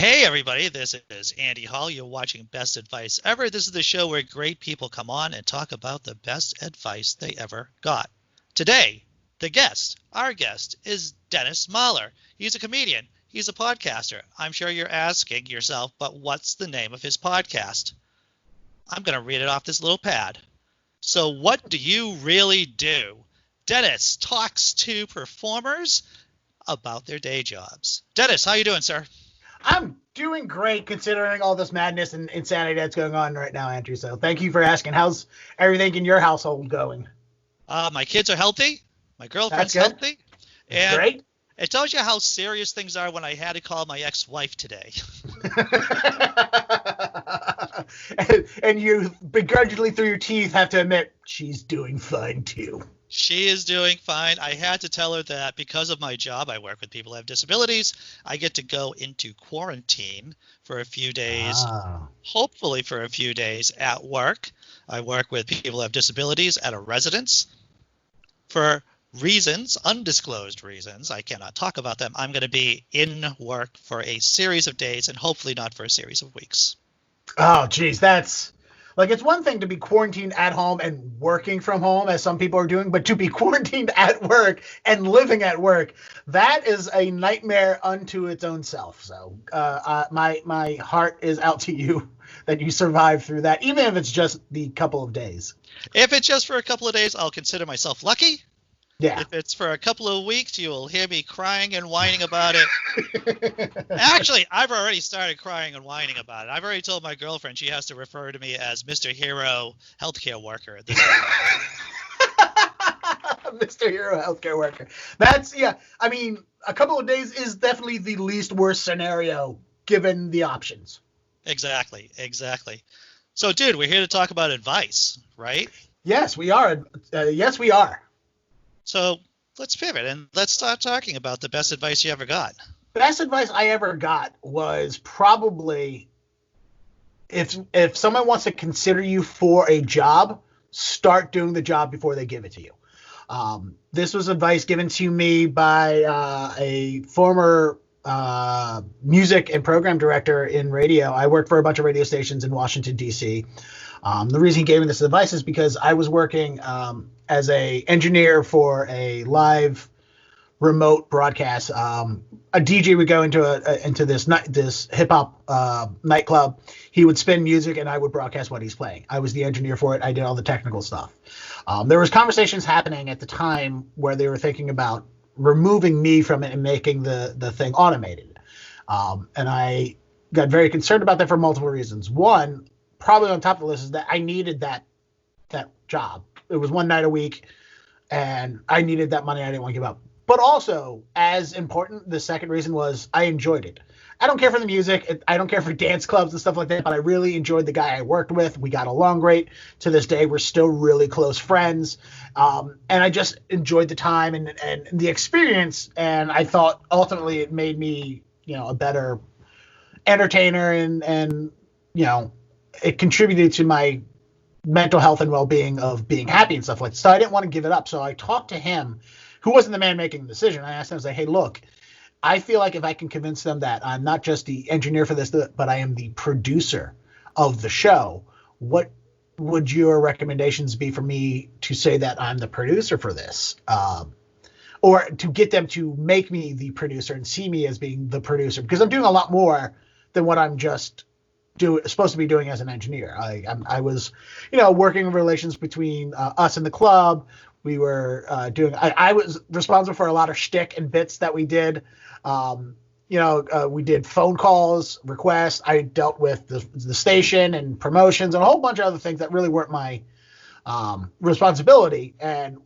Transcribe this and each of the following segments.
Hey everybody, this is Andy Hall. You're watching Best Advice Ever. This is the show where great people come on and talk about the best advice they ever got. Today, our guest is Dennis Maler. He's a comedian. He's a podcaster. I'm sure you're asking yourself, but what's the name of his podcast? I'm going to read it off this little pad. So what do you really do? Dennis talks to performers about their day jobs. Dennis, how you doing, sir? I'm doing great considering all this madness and insanity that's going on right now, Andrew. So thank you for asking. How's everything in your household going? My kids are healthy. My girlfriend's healthy. And great. It tells you how serious things are when I had to call my ex-wife today. and you begrudgingly through your teeth have to admit she's doing fine too. She is doing fine. I had to tell her that because of my job, I work with people who have disabilities. I get to go into quarantine for a few days, hopefully for a few days at work. I work with people who have disabilities at a residence. For reasons, undisclosed reasons, I cannot talk about them. I'm going to be in work for a series of days and hopefully not for a series of weeks. Oh, geez, that's... Like, it's one thing to be quarantined at home and working from home, as some people are doing, but to be quarantined at work and living at work, that is a nightmare unto its own self. So my heart is out to you that you survived through that, even if it's just the couple of days. If it's just for a couple of days, I'll consider myself lucky. Yeah. If it's for a couple of weeks, you will hear me crying and whining about it. Actually, I've already started crying and whining about it. I've already told my girlfriend she has to refer to me as Mr. Hero Healthcare Worker. Mr. Hero Healthcare Worker. That's, yeah. I mean, a couple of days is definitely the least worst scenario given the options. Exactly. So, dude, we're here to talk about advice, right? Yes, we are. Yes, we are. So let's pivot and let's start talking about the best advice you ever got. Best advice I ever got was probably if someone wants to consider you for a job, start doing the job before they give it to you. This was advice given to me by a former music and program director in radio. I worked for a bunch of radio stations in Washington, D.C. The reason he gave me this advice is because I was working as a engineer for a live remote broadcast. A DJ would go into this hip hop nightclub. He would spin music and I would broadcast what he's playing. I was the engineer for it. I did all the technical stuff. There was conversations happening at the time where they were thinking about removing me from it and making the thing automated. And I got very concerned about that for multiple reasons. One, probably on top of the list, is that I needed that job. It was one night a week, and I needed that money. I didn't want to give up. But also, as important, the second reason was I enjoyed it. I don't care for the music. I don't care for dance clubs and stuff like that, but I really enjoyed the guy I worked with. We got along great. To this day, we're still really close friends. And I just enjoyed the time and the experience, and I thought ultimately it made me, a better entertainer and it contributed to my mental health and well-being of being happy and stuff like that. So I didn't want to give it up. So I talked to him, who wasn't the man making the decision. I asked him, I was like, hey, look, I feel like if I can convince them that I'm not just the engineer for this, but I am the producer of the show, what would your recommendations be for me to say that I'm the producer for this? Or to get them to make me the producer and see me as being the producer? Because I'm doing a lot more than what I'm just supposed to be doing as an engineer. I was, working relations between us and the club. We were I was responsible for a lot of shtick and bits that we did. We did phone calls, requests. I dealt with the station and promotions and a whole bunch of other things that really weren't my responsibility. And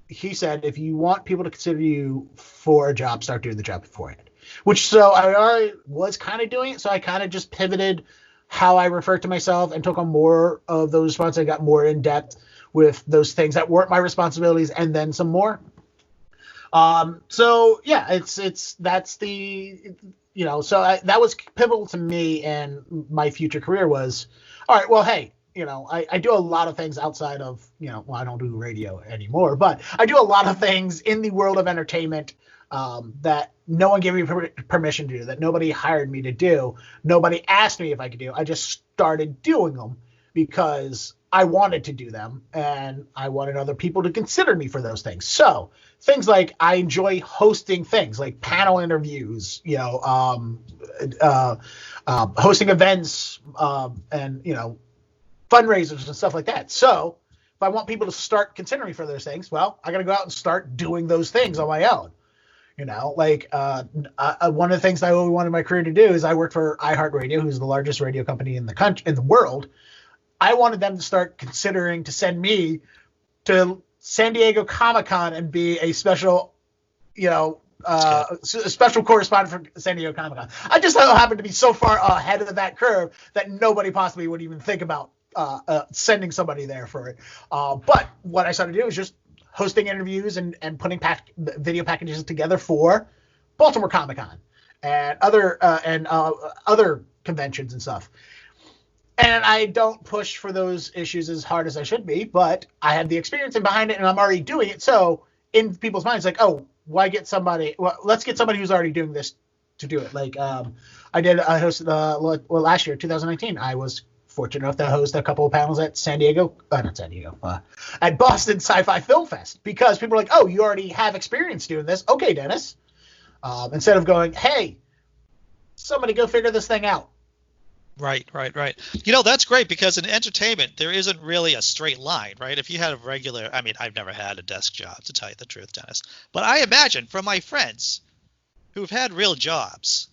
he said, if you want people to consider you for a job, start doing the job beforehand. So I already was kind of doing it. So I kind of just pivoted how I refer to myself and took on more of those responsibilities. I got more in depth with those things that weren't my responsibilities and then some more. So yeah, that was pivotal to me, and my future career was, all right, well, hey, I do a lot of things outside of, I don't do radio anymore, but I do a lot of things in the world of entertainment that no one gave me permission to do, that nobody hired me to do, nobody asked me if I could do. I just started doing them because I wanted to do them and I wanted other people to consider me for those things. So things like I enjoy hosting things like panel interviews, hosting events, and fundraisers and stuff like that. So if I want people to start considering me for those things, well, I got to go out and start doing those things on my own. One of the things I always wanted my career to do is I worked for iHeartRadio, who's the largest radio company in the world. I wanted them to start considering to send me to San Diego Comic-Con and be a special, special correspondent for San Diego Comic-Con. I just happened to be so far ahead of that curve that nobody possibly would even think about sending somebody there for it. But what I started to do is just hosting interviews and putting video packages together for Baltimore Comic-Con and other conventions and stuff. And I don't push for those issues as hard as I should be, but I have the experience behind it and I'm already doing it. So in people's minds, like, oh, why get somebody? Well, let's get somebody who's already doing this to do it. Like I hosted last year, 2019, I was fortunate enough to host a couple of panels at at Boston Sci-Fi Film Fest, because people are like, oh, you already have experience doing this. Okay, Dennis. Instead of going, hey, somebody go figure this thing out. Right. That's great, because in entertainment, there isn't really a straight line, right? If you had I've never had a desk job, to tell you the truth, Dennis. But I imagine from my friends who've had real jobs,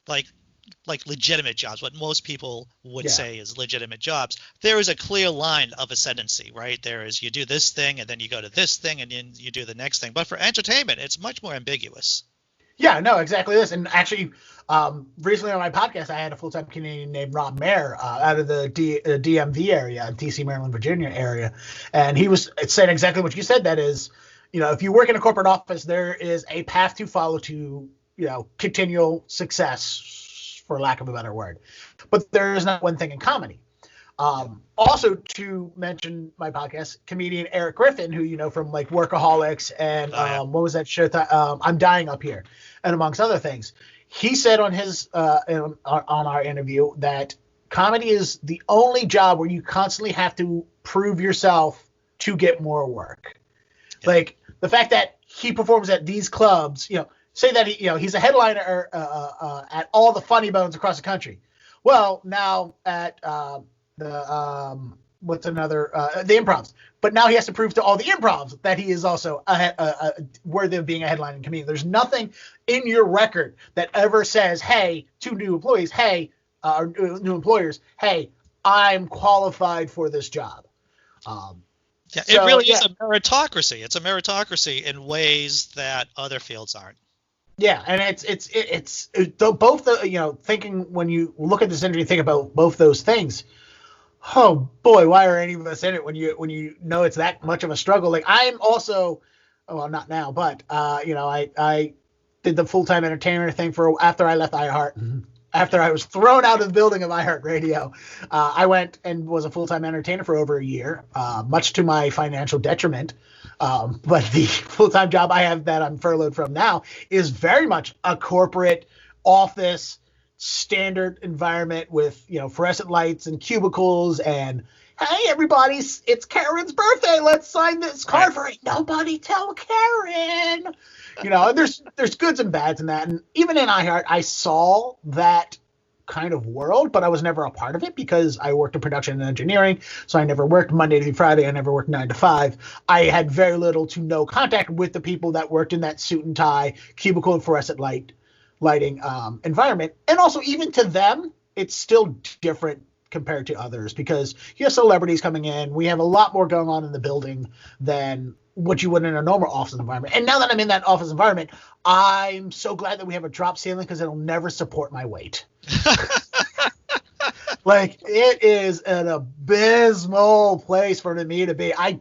like legitimate jobs, what most people would say is legitimate jobs, there is a clear line of ascendancy, right? There is, you do this thing and then you go to this thing and then you do the next thing. But for entertainment, it's much more ambiguous. Yeah, no, exactly this. And actually, recently on my podcast, I had a full-time Canadian named Rob Mayer out of the DMV area, DC, Maryland, Virginia area. And he was saying exactly what you said. That is, if you work in a corporate office, there is a path to follow to, continual success, for lack of a better word. But there is not one thing in comedy. Also, to mention my podcast, comedian Eric Griffin, who you know from like Workaholics and what was that show? I'm Dying Up Here, and amongst other things. He said on his on our interview that comedy is the only job where you constantly have to prove yourself to get more work. Yeah. Like the fact that he performs at these clubs, say that he's a headliner at all the Funny Bones across the country. Well, now at the Improvs, but now he has to prove to all the Improvs that he is also worthy of being a headlining comedian. There's nothing in your record that ever says, hey, to new employees, hey, new employers, hey, I'm qualified for this job. It really is a meritocracy. It's a meritocracy in ways that other fields aren't. Yeah, and it's both the thinking when you look at this industry, think about both those things. Oh boy, why are any of us in it when you know it's that much of a struggle? Like I'm also, well, not now, but I did the full-time entertainer thing for after I left iHeart. After I was thrown out of the building of iHeartRadio, I went and was a full-time entertainer for over a year, much to my financial detriment. But the full-time job I have that I'm furloughed from now is very much a corporate office standard environment with, fluorescent lights and cubicles and, hey, everybody, it's Karen's birthday. Let's sign this card for it. Nobody tell Karen. And there's goods and bads in that. And even in iHeart, I saw that kind of world, but I was never a part of it because I worked in production and engineering. So I never worked Monday through Friday. I never worked 9 to 5. I had very little to no contact with the people that worked in that suit and tie, cubicle and fluorescent lighting environment. And also even to them, it's still different compared to others because you have celebrities coming in. We have a lot more going on in the building than what you would in a normal office environment. And now that I'm in that office environment, I'm so glad that we have a drop ceiling because it'll never support my weight. Like it is an abysmal place for me to be. I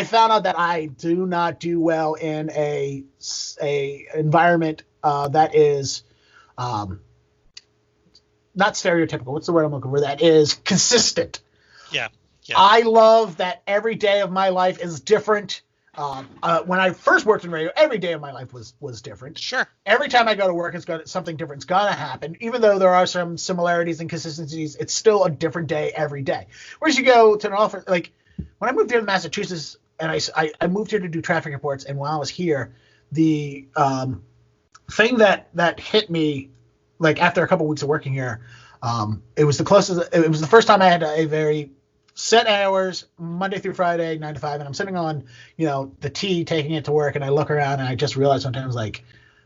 found out that I do not do well in a environment that is not stereotypical. What's the word I'm looking for? That is consistent. Yeah. I love that every day of my life is different. When I first worked in radio, every day of my life was different. Sure. Every time I go to work, something different's gonna happen. Even though there are some similarities and consistencies, it's still a different day every day. Whereas you go to an office, like when I moved here to Massachusetts, and I moved here to do traffic reports, and while I was here, the thing that hit me, like after a couple weeks of working here, it was the first time I had a very set hours, Monday through Friday, 9 to 5, and I'm sitting on, the T taking it to work, and I look around and I just realize sometimes, like,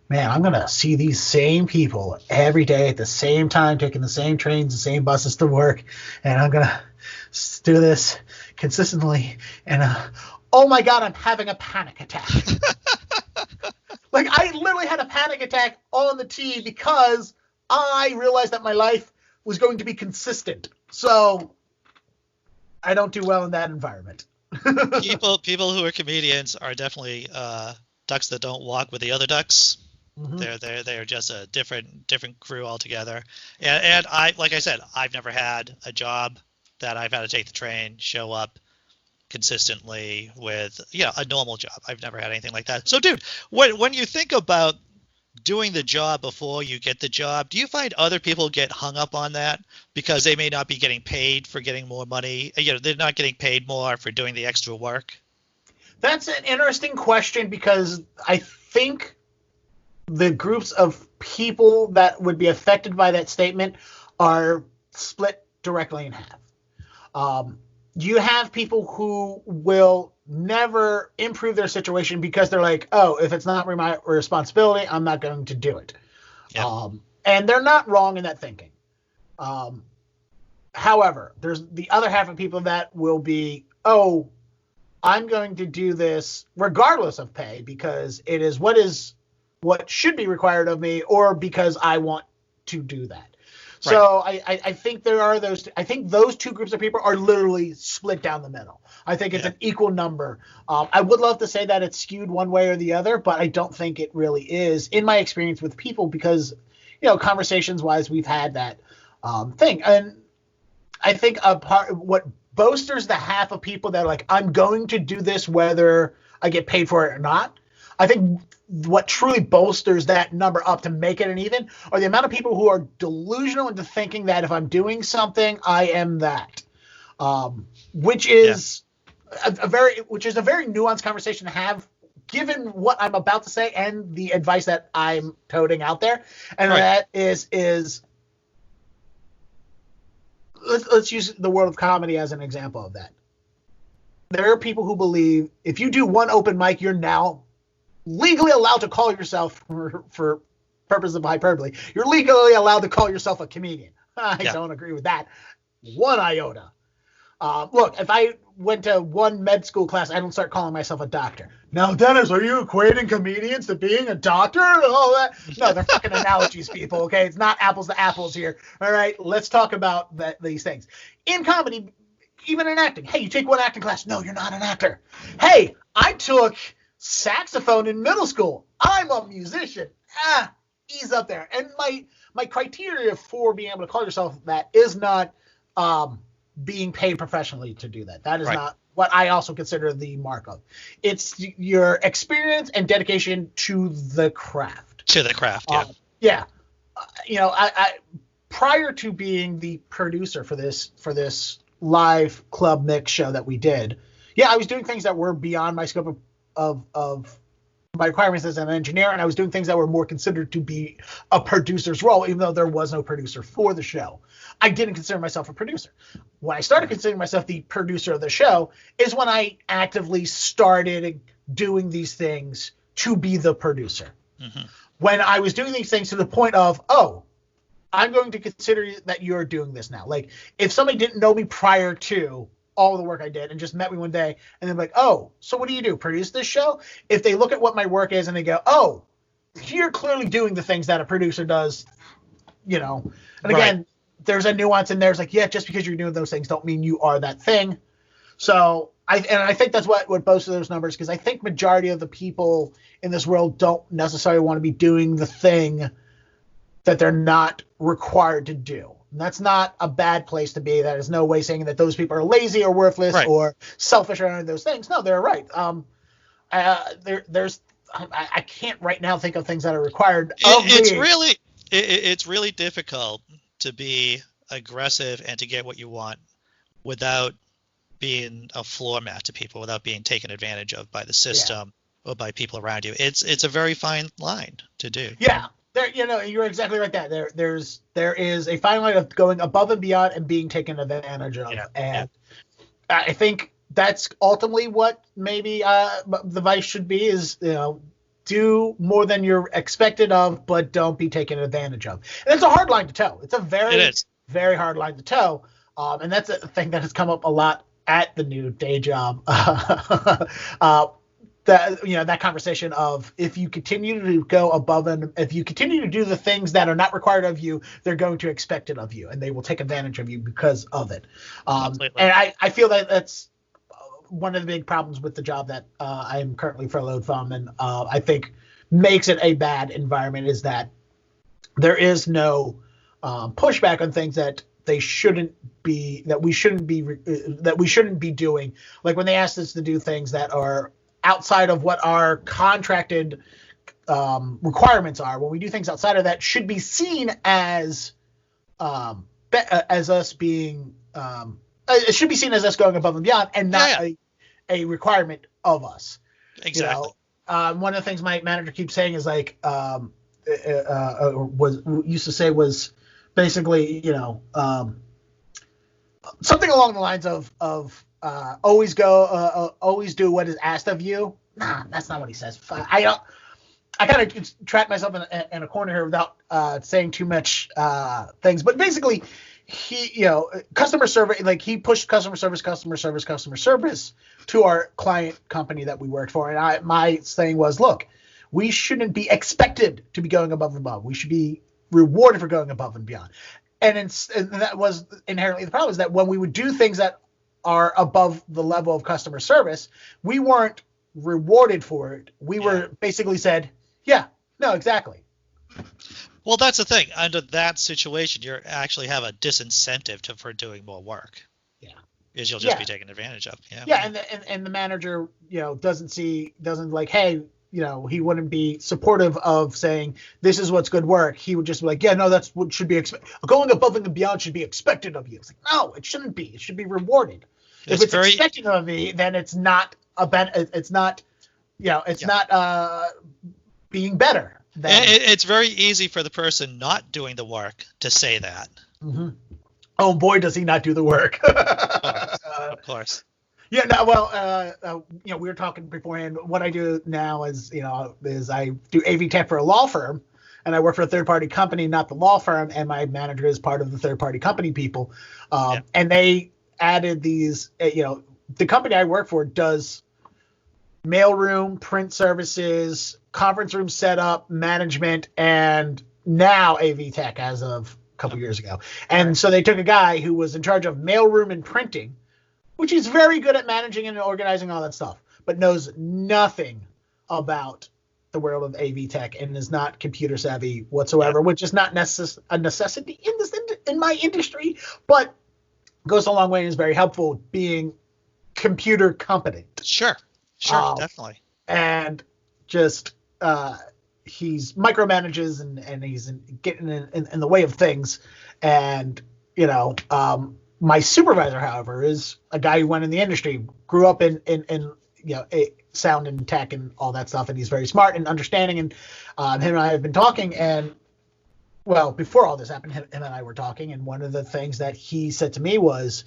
man, I'm going to see these same people every day at the same time, taking the same trains, the same buses to work, and I'm going to do this consistently, and oh my God, I'm having a panic attack. Like, I literally had a panic attack on the T because I realized that my life was going to be consistent. So I don't do well in that environment. People who are comedians are definitely ducks that don't walk with the other ducks. Mm-hmm. They're just a different crew altogether. And I, like I said, I've never had a job that I've had to take the train, show up consistently with a normal job. I've never had anything like that. So, dude, when you think about doing the job before you get the job, do you find other people get hung up on that because they may not be getting paid for getting more money? They're not getting paid more for doing the extra work. That's an interesting question, because I think the groups of people that would be affected by that statement are split directly in half. You have people who will never improve their situation because they're like, oh, if it's not my responsibility, I'm not going to do it. Yep. And they're not wrong in that thinking. However, there's the other half of people that will be, oh, I'm going to do this regardless of pay because it is what should be required of me, or because I want to do that. Right. So I think there are those. I think those two groups of people are literally split down the middle. I think it's an equal number. I would love to say that it's skewed one way or the other, but I don't think it really is in my experience with people, because, conversations wise, we've had that thing. And I think what bolsters the half of people that are like, I'm going to do this whether I get paid for it or not. I think what truly bolsters that number up to make it an even are the amount of people who are delusional into thinking that if I'm doing something, I am that, which is a very nuanced conversation to have, given what I'm about to say and the advice that I'm toting out there. And that is let's use the world of comedy as an example of that. There are people who believe if you do one open mic, you're now legally allowed to call yourself, for purpose of hyperbole, you're legally allowed to call yourself a comedian. I don't agree with that one iota. Look, if I went to one med school class, I don't start calling myself a doctor. Now, Dennis, are you equating comedians to being a doctor and all that? No, they're fucking analogies, people, okay? It's not apples to apples here. All right, let's talk about these things. In comedy, even in acting, hey, you take one acting class. No, you're not an actor. Hey, I took saxophone in middle school. I'm a musician. Ease up there. And my criteria for being able to call yourself that is not being paid professionally to do that. That is not what I also consider the mark of. It's your experience and dedication to the craft. I prior to being the producer for this live club mix show that we did, I was doing things that were beyond my scope of my requirements as an engineer, and I was doing things that were more considered to be a producer's role, even though there was no producer for the show. I didn't consider myself a producer. When I started considering myself the producer of the show is when I actively started doing these things to be the producer. Mm-hmm. When I was doing these things to the point of, oh, I'm going to consider that you're doing this now. Like, if somebody didn't know me prior to all the work I did and just met me one day and they're like, oh, so what do you do? Produce this show? If they look at what my work is and they go, oh, you're clearly doing the things that a producer does, And again, there's a nuance in there. It's like, just because you're doing those things don't mean you are that thing. So I think that's what boasts of those numbers, because I think majority of the people in this world don't necessarily want to be doing the thing that they're not required to do. And that's not a bad place to be. That is no way saying that those people are lazy or worthless or selfish or any of those things. No, they're right. there's I can't right now think of things that are required of me. It's really difficult to be aggressive and to get what you want without being a floor mat to people, without being taken advantage of by the system or by people around you. It's a very fine line to do. Yeah. You're exactly right. There is a fine line of going above and beyond and being taken advantage of. I think that's ultimately what maybe the vice should be is, do more than you're expected of, but don't be taken advantage of. And it's a hard line to toe. It's a very hard line to toe. And that's a thing that has come up a lot at the new day job. That conversation of if you continue to go above and if you continue to do the things that are not required of you, they're going to expect it of you, and they will take advantage of you because of it. And I feel that that's one of the big problems with the job that I am currently furloughed from, and I think makes it a bad environment, is that there is no pushback on things that we shouldn't be doing. Like when they asked us to do things that are outside of what our contracted requirements are, when we do things outside of that, should be seen as us being it should be seen as us going above and beyond, and not a requirement of us. Exactly. One of the things my manager keeps saying is like used to say was basically something along the lines of always do what is asked of you. Nah, that's not what he says. I kind of trapped myself in a corner here without saying too much things, but basically he, customer service, like he pushed customer service to our client company that we worked for. And my thing was, look, we shouldn't be expected to be going above and above. We should be rewarded for going above and beyond. And that was inherently the problem, is that when we would do things that are above the level of customer service, we weren't rewarded for it. We were basically said, no, exactly. Well, that's the thing. Under that situation, you actually have a disincentive for doing more work. Yeah. Because you'll just be taken advantage of. Yeah. Yeah. And the manager, doesn't like, hey, he wouldn't be supportive of saying this is what's good work. He would just be like, no, that's what should be going above and beyond should be expected of you. It's like, no, it shouldn't be. It should be rewarded. If it's expected of me, then it's not it's not being better. It's very easy for the person not doing the work to say that. Mm-hmm. Oh boy, does he not do the work. Of course. Yeah, no, well, we were talking beforehand. What I do now is I do AV tech for a law firm, and I work for a third-party company, not the law firm, and my manager is part of the third-party company people. And they added these, the company I work for does mailroom, print services, conference room setup, management, and now AV tech as of a couple years ago. And so they took a guy who was in charge of mailroom and printing, which he's very good at managing and organizing all that stuff, but knows nothing about the world of AV tech and is not computer savvy whatsoever, which is not a necessity in my industry, but goes a long way and is very helpful being computer competent. Sure, definitely. And just he's micromanages and he's getting in the way of things, and my supervisor, however, is a guy who went in the industry, grew up in sound and tech and all that stuff, and he's very smart and understanding. And him and I have been talking, and before all this happened, him and I were talking, and one of the things that he said to me was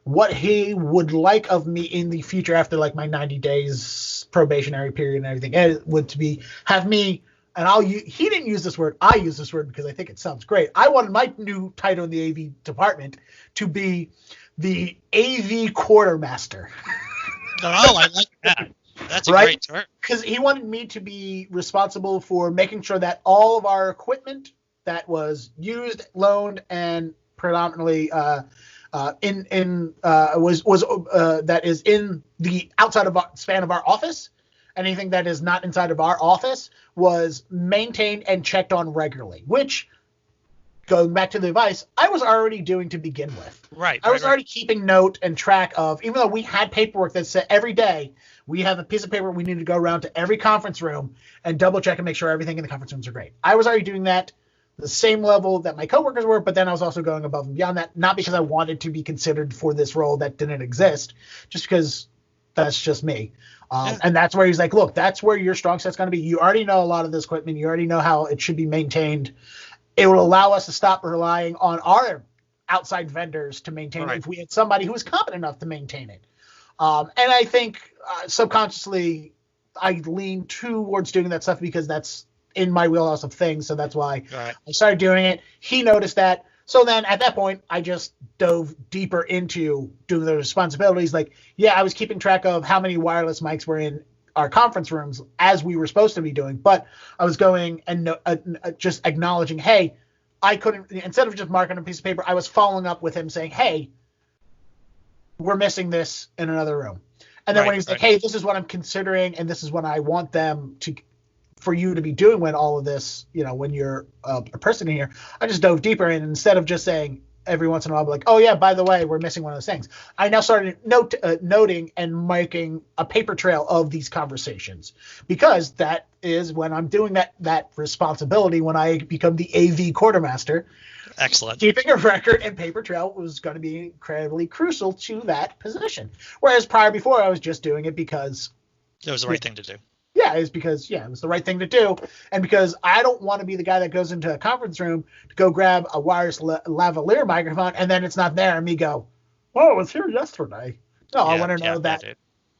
what he would like of me in the future after like my 90 days probationary period and everything would to be have me. And he didn't use this word. I use this word because I think it sounds great. I wanted my new title in the AV department to be the AV quartermaster. Oh, I like that. That's a great term. Because he wanted me to be responsible for making sure that all of our equipment that was used, loaned, and predominantly that is in the outside of span of our office. Anything that is not inside of our office was maintained and checked on regularly, which, going back to the advice, I was already doing to begin with. Right. I was already keeping note and track of, even though we had paperwork that said every day We have a piece of paper. We need to go around to every conference room and double check and make sure everything in the conference rooms are great. I was already doing that the same level that my coworkers were, but then I was also going above and beyond that, not because I wanted to be considered for this role that didn't exist, just because that's just me. And that's where he's like, look, that's where your strong set's going to be. You already know a lot of this equipment. You already know how it should be maintained. It will allow us to stop relying on our outside vendors to maintain it if we had somebody who was competent enough to maintain it. And I think subconsciously I lean towards doing that stuff because that's in my wheelhouse of things. So that's why I started doing it. He noticed that. So then at that point, I just dove deeper into doing the responsibilities. Like, I was keeping track of how many wireless mics were in our conference rooms as we were supposed to be doing. But I was going and just acknowledging, hey, I couldn't, instead of just marking on a piece of paper, I was following up with him saying, hey, we're missing this in another room. And then when he was like, hey, this is what I'm considering, and this is what I want them to, for you to be doing when all of this, when you're a person in here, I just dove deeper in, and instead of just saying every once in a while, like, oh yeah, by the way, we're missing one of those things. I now started noting and making a paper trail of these conversations, because that is when I'm doing that responsibility, when I become the AV quartermaster. Excellent. Keeping a record and paper trail was going to be incredibly crucial to that position. Whereas before, I was just doing it because it was the right thing to do. Yeah, it's because, it was the right thing to do. And because I don't want to be the guy that goes into a conference room to go grab a wireless lavalier microphone and then it's not there and me go, oh, it was here yesterday. No, I want to know that.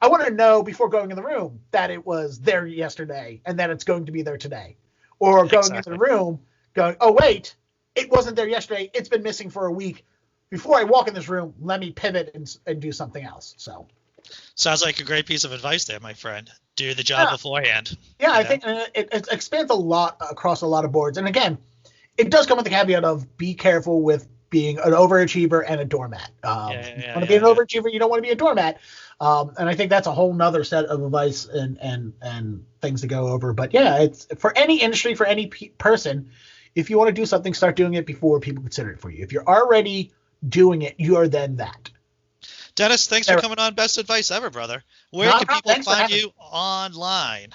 I want to know before going in the room that it was there yesterday and that it's going to be there today. Or going into the room going, oh, wait, it wasn't there yesterday. It's been missing for a week. Before I walk in this room, let me pivot and do something else. So. Sounds like a great piece of advice there, my friend. Do the job beforehand. Yeah, I think it expands a lot across a lot of boards. And again, it does come with the caveat of be careful with being an overachiever and a doormat. You want to be an overachiever, you don't want to be a doormat. And I think that's a whole nother set of advice and things to go over. But yeah, it's for any industry, for any person, if you want to do something, start doing it before people consider it for you. If you're already doing it, you are then that. Dennis, thanks for coming on Best Advice Ever, brother. Where can people find you online?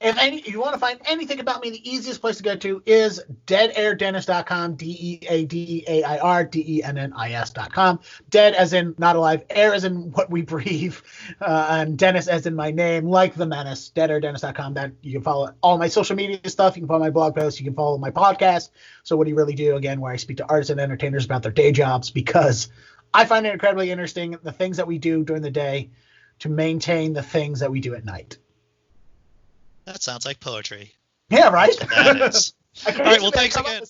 If you want to find anything about me, the easiest place to go to is deadairdennis.com, DeaDeairDennis.com. Dead as in not alive, air as in what we breathe, and Dennis as in my name, like the menace, deadairdennis.com. That you can follow all my social media stuff. You can follow my blog posts. You can follow my podcast. So what do you really do? Again, where I speak to artists and entertainers about their day jobs, because I find it incredibly interesting, the things that we do during the day to maintain the things that we do at night. That sounds like poetry. Yeah, right? That is. All right, well, thanks again.